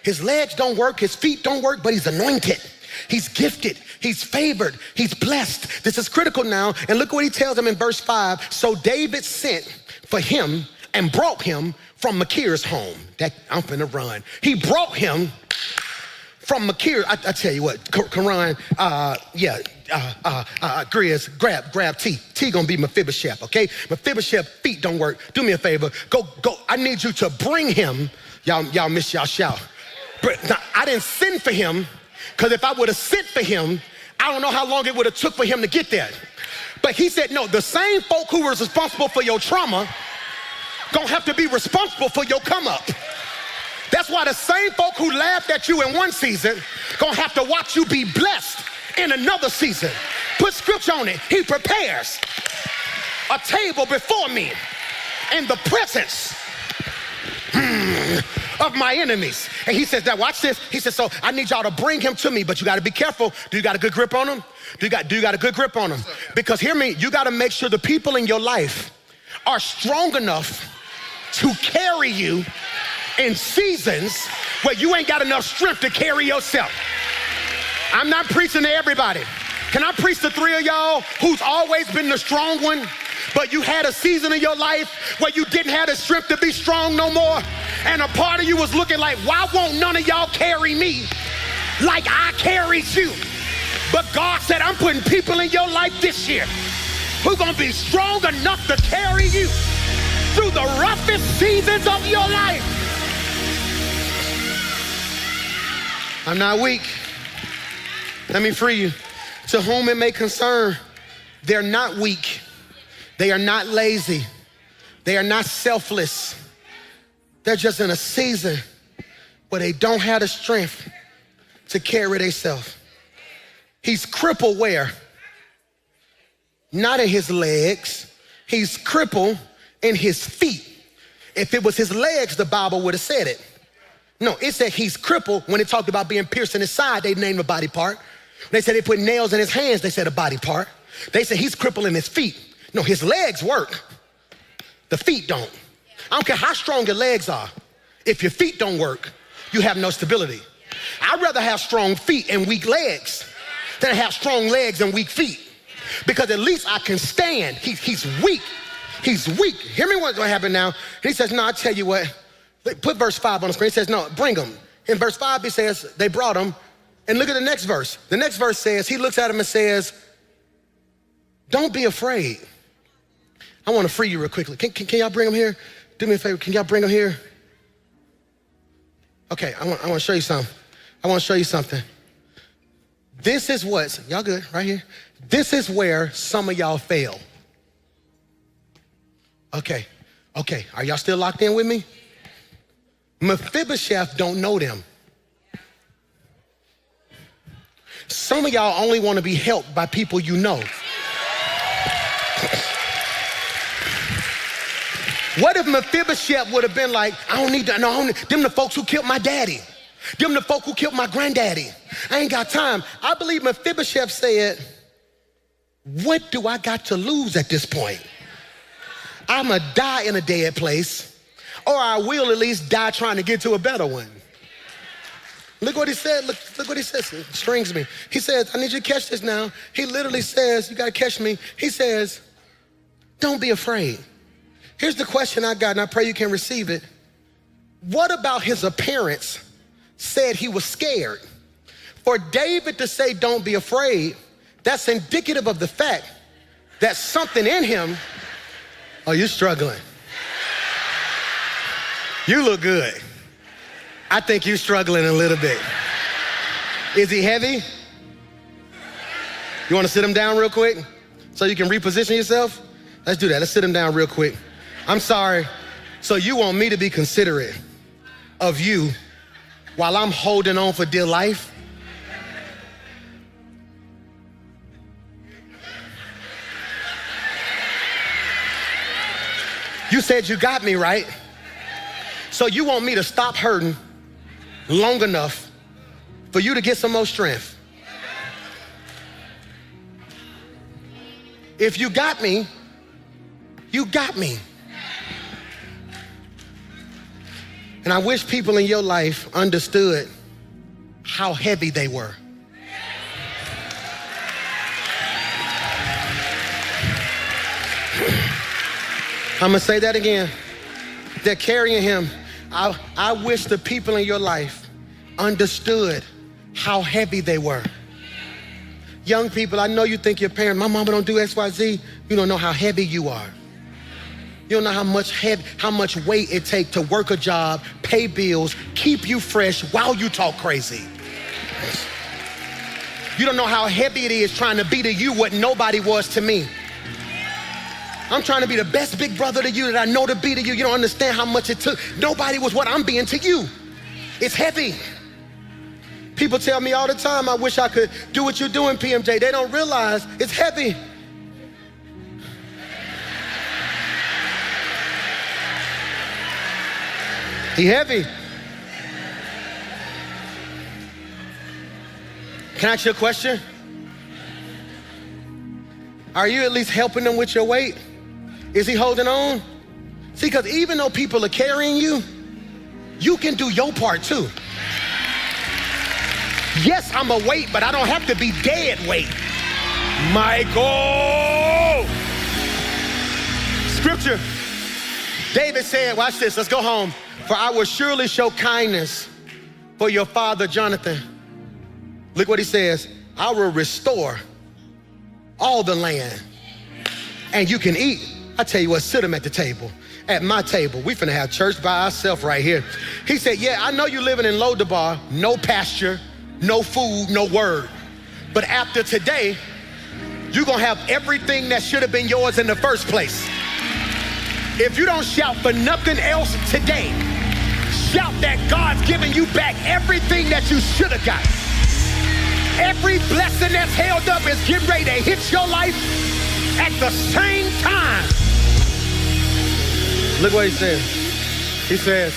His legs don't work, his feet don't work, but he's anointed. He's gifted, he's favored, he's blessed. This is critical now, and look what he tells him in verse 5. So David sent for him and brought him from Machir's home. I'm finna run. He brought him from Machir. I tell you what, Karan, Grizz, grab T. T gonna be Mephibosheth, okay? Mephibosheth feet don't work. Do me a favor, go. I need you to bring him. Y'all miss y'all shout. Now, I didn't send for him, because if I would have sent for him, I don't know how long it would have took for him to get there. But he said, no, the same folk who was responsible for your trauma gonna have to be responsible for your come up. That's why the same folk who laughed at you in one season gonna have to watch you be blessed in another season. Put scripture on it. He prepares a table before me in the presence of my enemies. And he says, now watch this. He says, so I need y'all to bring him to me, but you got to be careful. Do you got a good grip on him? Do you got a good grip on him? Because hear me, you got to make sure the people in your life are strong enough to carry you in seasons where you ain't got enough strength to carry yourself. I'm not preaching to everybody. Can I preach to 3 of y'all who's always been the strong one, but you had a season in your life where you didn't have the strength to be strong no more, and a part of you was looking like, why won't none of y'all carry me like I carried you? But God said, I'm putting people in your life this year who's gonna be strong enough to carry you through the roughest seasons of your life. I'm not weak. Let me free you. To whom it may concern, they're not weak. They are not lazy. They are not selfless. They're just in a season where they don't have the strength to carry themselves. He's crippled where? Not in his legs. He's crippled in his feet. If it was his legs, the Bible would have said it. No, it said he's crippled. When it talked about being pierced in his side, they named a body part. They said they put nails in his hands, they said a body part. They said he's crippled in his feet. No, his legs work. The feet don't. I don't care how strong your legs are. If your feet don't work, you have no stability. I'd rather have strong feet and weak legs than have strong legs and weak feet. Because at least I can stand. He's weak. He's weak. Hear me what's gonna happen now. He says, no, I tell you what. Put verse 5 on the screen. He says, no, bring him. In verse 5, he says, they brought him. And look at the next verse. The next verse says, he looks at him and says, don't be afraid. I want to free you real quickly. Can y'all bring him here? Do me a favor. Can y'all bring him here? Okay, I want to show you something. I want to show you something. This is what's, y'all good, right here? This is where some of y'all fail. Okay, are y'all still locked in with me? Mephibosheth don't know them. Some of y'all only want to be helped by people you know. What if Mephibosheth would have been like, I don't need to, no, them the folks who killed my daddy. Them the folk who killed my granddaddy. I ain't got time. I believe Mephibosheth said, what do I got to lose at this point? I'ma die in a dead place, or I will at least die trying to get to a better one. Look what he said, look what he says, it strings me. He says, I need you to catch this now. He literally says, you gotta catch me. He says, don't be afraid. Here's the question I got, and I pray you can receive it. What about his appearance said he was scared? For David to say, don't be afraid, that's indicative of the fact that something in him, oh, you're struggling. You look good. I think you're struggling a little bit. Is he heavy? You want to sit him down real quick so you can reposition yourself? Let's do that. Let's sit him down real quick. I'm sorry. So you want me to be considerate. of you while I'm holding on for dear life? You said you got me, right? So you want me to stop hurting long enough for you to get some more strength. If you got me, you got me. And I wish people in your life understood how heavy they were. I'm gonna say that again. They're carrying him. I wish the people in your life understood how heavy they were. Young people, I know you think your parents, my mama don't do X, Y, Z. You don't know how heavy you are. You don't know how much weight it takes to work a job, pay bills, keep you fresh while you talk crazy. You don't know how heavy it is trying to be to you what nobody was to me. I'm trying to be the best big brother to you that I know to be to you. You don't understand how much it took. Nobody was what I'm being to you. It's heavy. People tell me all the time, I wish I could do what you're doing, PMJ. They don't realize it's heavy. He heavy. Can I ask you a question? Are you at least helping them with your weight? Is he holding on? See, because even though people are carrying you, you can do your part too. Yes, I'm a weight, but I don't have to be dead weight. Michael! Scripture, David said, watch this, let's go home. For I will surely show kindness for your father, Jonathan. Look what he says. I will restore all the land and you can eat. I tell you what, sit him at the table, at my table. We finna have church by ourselves right here. He said, yeah, I know you living in Lodabar, no pasture, no food, no word. But after today, you're gonna have everything that should have been yours in the first place. If you don't shout for nothing else today, shout that God's giving you back everything that you should have got. Every blessing that's held up is getting ready to hit your life at the same time. Look what he says. He says,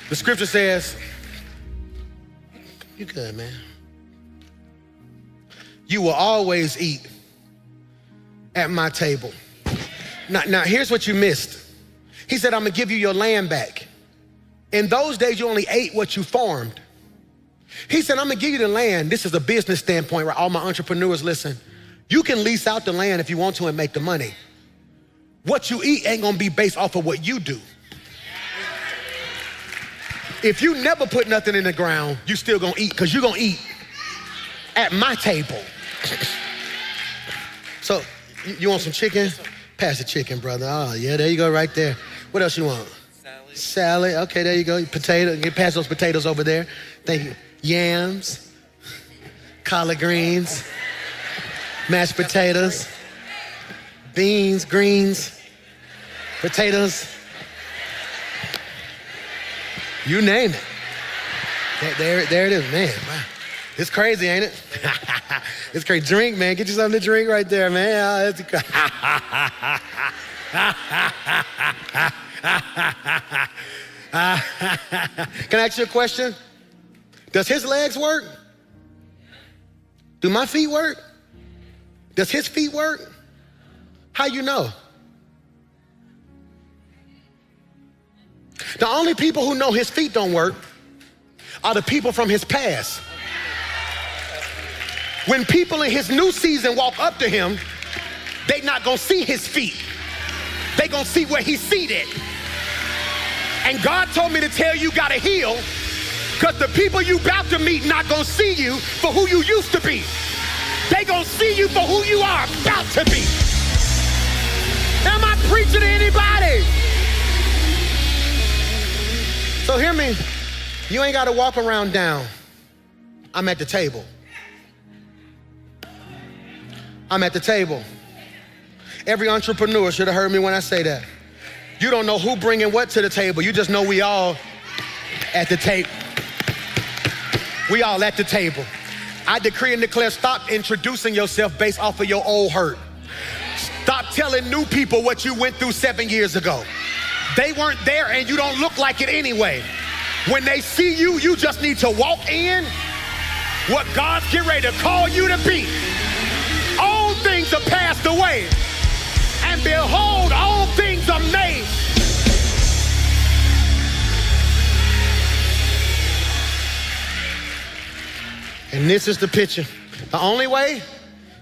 the scripture says, you good, man. You will always eat at my table. Now here's what you missed. He said, I'm gonna give you your land back. In those days, you only ate what you farmed. He said, I'm gonna give you the land. This is a business standpoint, right? All my entrepreneurs, listen. You can lease out the land if you want to and make the money. What you eat ain't gonna be based off of what you do. If you never put nothing in the ground, you still gonna eat, because you're gonna eat at my table. So, you want some chicken? Pass the chicken, brother. Oh, yeah, there you go right there. What else you want? Salad. Salad, okay, there you go. Potato, you pass those potatoes over there. Thank you. Yams, collard greens, mashed potatoes, beans, greens, potatoes. You name it. There it is, man. Wow. It's crazy, ain't it? It's crazy. Drink, man. Get you something to drink right there, man. Can I ask you a question? Does his legs work? Do my feet work? Does his feet work? How you know? The only people who know his feet don't work are the people from his past. When people in his new season walk up to him, they not gonna see his feet. They gonna see where he's seated. And God told me to tell you gotta heal, because the people you about to meet not gonna see you for who you used to be. They gonna see you for who you are about to be. Am I preaching to anybody? So hear me, you ain't gotta walk around down. I'm at the table. I'm at the table. Every entrepreneur should have heard me when I say that. You don't know who bringing what to the table. You just know we all at the table. We all at the table. I decree and declare, stop introducing yourself based off of your old hurt. Stop telling new people what you went through 7 years ago. They weren't there and you don't look like it anyway. When they see you, you just need to walk in what God's getting ready to call you to be. All things are passed away, and behold, all things are made. And this is the picture. The only way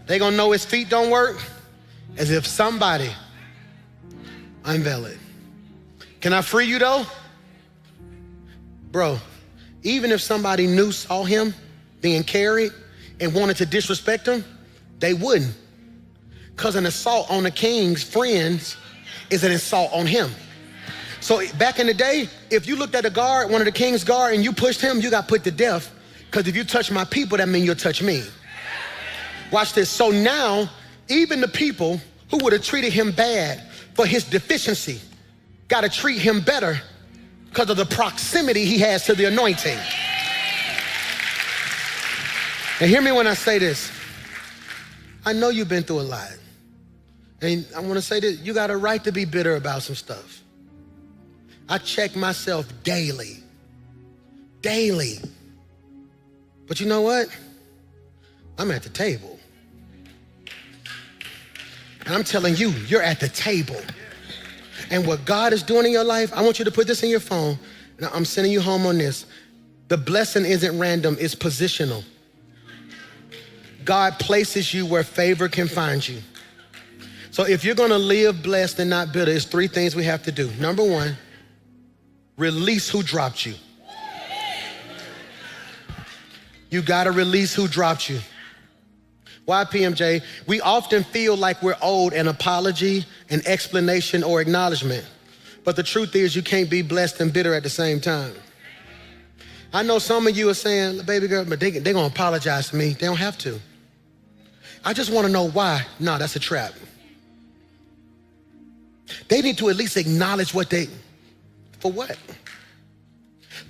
they're gonna know his feet don't work is if somebody unveil it. Can I free you though? Bro, even if somebody new saw him being carried and wanted to disrespect him, they wouldn't. Because an assault on the king's friends is an assault on him. So back in the day, if you looked at a guard, one of the king's guard, and you pushed him, you got put to death. Because if you touch my people, that means you'll touch me. Watch this. So now, even the people who would have treated him bad for his deficiency got to treat him better because of the proximity he has to the anointing. And hear me when I say this. I know you've been through a lot. And I want to say this, you got a right to be bitter about some stuff. I check myself daily. Daily. But you know what? I'm at the table. And I'm telling you, you're at the table. And what God is doing in your life, I want you to put this in your phone. Now, I'm sending you home on this. The blessing isn't random, it's positional. God places you where favor can find you. So if you're gonna live blessed and not bitter, it's 3 things we have to do. Number 1, release who dropped you. You gotta release who dropped you. Why, PMJ? We often feel like we're owed an apology, an explanation, or acknowledgement. But the truth is you can't be blessed and bitter at the same time. I know some of you are saying, baby girl, but they're gonna apologize to me. They don't have to. I just wanna know why. No, that's a trap. They need to at least acknowledge for what?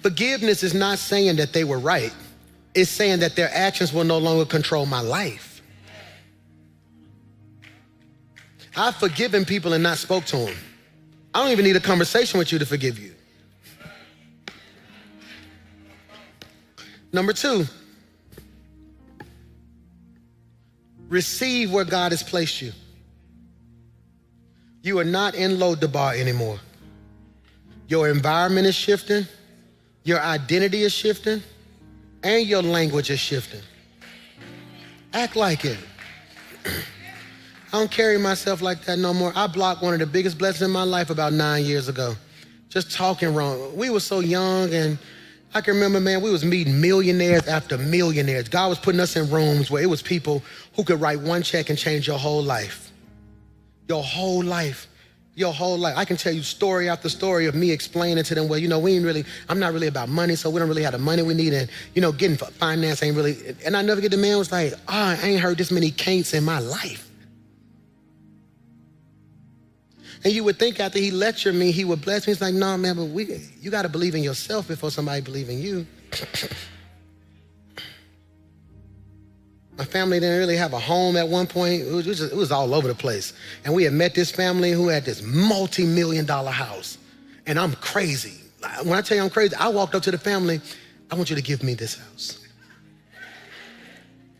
Forgiveness is not saying that they were right. It's saying that their actions will no longer control my life. I've forgiven people and not spoke to them. I don't even need a conversation with you to forgive you. Number 2, receive where God has placed you. You are not in Lodabar anymore. Your environment is shifting, your identity is shifting, and your language is shifting. Act like it. I don't carry myself like that no more. I blocked one of the biggest blessings in my life about 9 years ago. Just talking wrong. We were so young, and I can remember, man, we was meeting millionaires after millionaires. God was putting us in rooms where it was people who could write one check and change your whole life. Your whole life. Your whole life. I can tell you story after story of me explaining to them, well, I'm not really about money, so we don't really have the money we need, and, getting finance ain't really, and I never get the man was like, I ain't heard this many can'ts in my life. And you would think after he lectured me, he would bless me. He's like, no, man, but you got to believe in yourself before somebody believe in you. My family didn't really have a home at one point. It was all over the place. And we had met this family who had this multi-million-dollar house. And I'm crazy. When I tell you I'm crazy, I walked up to the family, I want you to give me this house.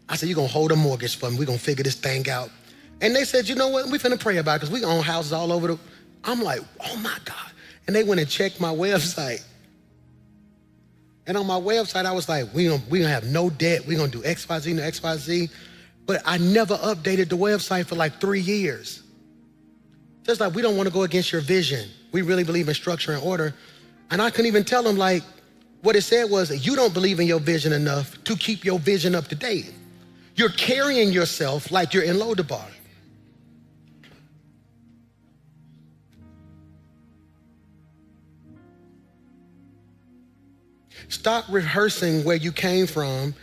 I said, you're going to hold a mortgage for me. We're going to figure this thing out. And they said, you know what? We finna pray about it because we own houses all over I'm like, oh my God. And they went and checked my website. And on my website, I was like, we gonna have no debt. We're gonna do X, Y, Z, no X, Y, Z. But I never updated the website for like 3 years. Just like, we don't want to go against your vision. We really believe in structure and order. And I couldn't even tell them, like, what it said was that you don't believe in your vision enough to keep your vision up to date. You're carrying yourself like you're in Lodabar. Stop rehearsing where you came from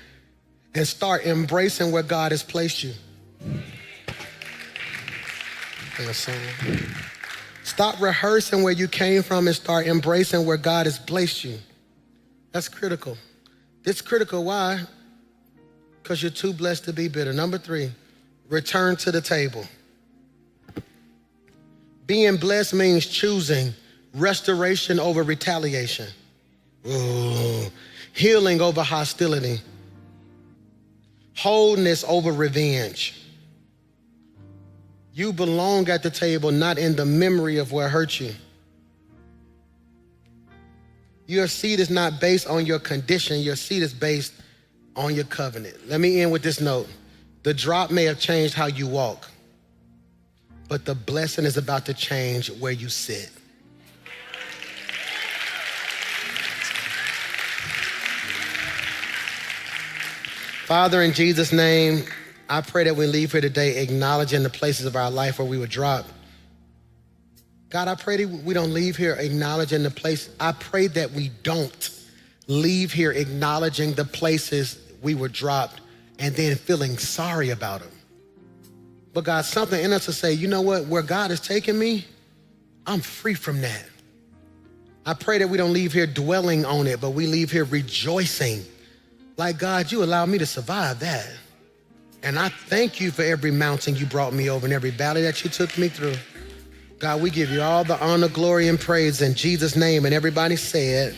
and start embracing where God has placed you. Stop rehearsing where you came from and start embracing where God has placed you. That's critical. It's critical. Why? Because you're too blessed to be bitter. Number 3, return to the table. Being blessed means choosing restoration over retaliation. Ooh. Healing over hostility. Wholeness over revenge. You belong at the table, not in the memory of what hurt you. Your seat is not based on your condition. Your seat is based on your covenant. Let me end with this note. The drop may have changed how you walk, but the blessing is about to change where you sit. Father, in Jesus' name, I pray that we leave here today acknowledging the places of our life where we were dropped. God, I pray that we don't leave here acknowledging the place. I pray that we don't leave here acknowledging the places we were dropped and then feeling sorry about them. But God, something in us to say, you know what, where God has taken me, I'm free from that. I pray that we don't leave here dwelling on it, but we leave here rejoicing. Like, God, you allowed me to survive that. And I thank you for every mountain you brought me over and every valley that you took me through. God, we give you all the honor, glory, and praise in Jesus' name. And everybody said,